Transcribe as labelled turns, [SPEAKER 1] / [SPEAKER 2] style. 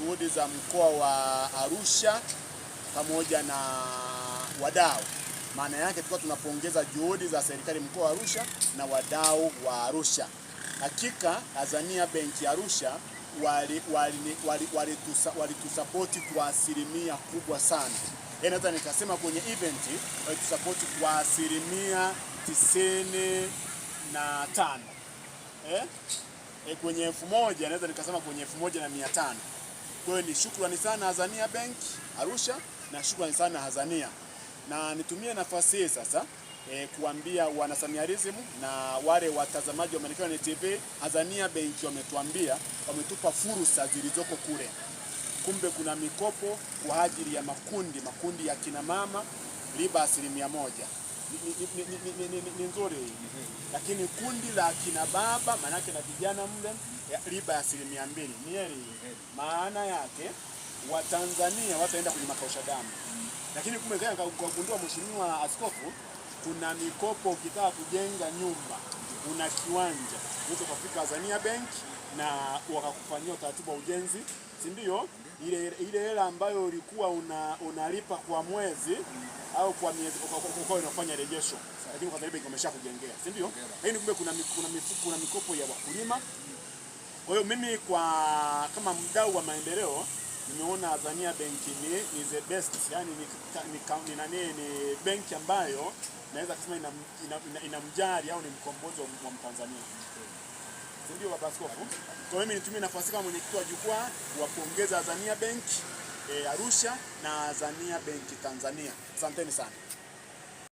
[SPEAKER 1] juhudi za mkoa wa Arusha pamoja na wadau. Maana yake tulikuwa tunapongeza juhudi za serikali mkoa wa Arusha na wadau wa Arusha. Hakika Azania Benki Arusha walitusapoti kwa asilimia kubwa sana. Naweza nikasema kwenye event walitusapoti kwa asilimia 95. Kwenye 1000 naweza nikasema kwenye 1500. Kwa hiyo ni shukrani sana Azania Benki Arusha na shukrani sana Azania. Na nitumie nafasi hii sasa kuambia wanasamiarism na wale watazamaji wa Maendeleo TV, Azania Benki wametuambia, wametupa fursa zilizoko kule. Kumbe kuna mikopo kwa ajili ya makundi ya kina mama, riba 100%. Ni nzuri. Lakini kundi la kina baba, manake na vijana mle, riba ya 200%. Ni heri. Maana yake Watanzania wataenda kwenye makausha damu. Lakini kumbe kwa kugundua Mheshimiwa Askofu, kuna mikopo ukitaka kujenga nyumba, una kiwanja, unaweza kufika Azania Bank na wakakufanyia utaratibu wa ujenzi, si ndio? Ile hela ambayo ulikuwa unalipa kwa mwezi au kwa miezi uko unafanya rejesho, lakini kwa sababu imeshakujengea, si ndio? Lakini kumbe kuna mikopo ya wakulima. Kwa hiyo mimi kama mdau wa maendeleo nimeona Azania Bank ni the best, yani ni benki ambayo naweza kusema inamjali au ni mkombozi wa Mtanzania. Ndio baba askofu. Kwa mimi nitumie nafasi kama mwenyekiti wa jukwaa kuwapongeza Azania Bank Arusha na Azania Bank Tanzania. Asanteni sana.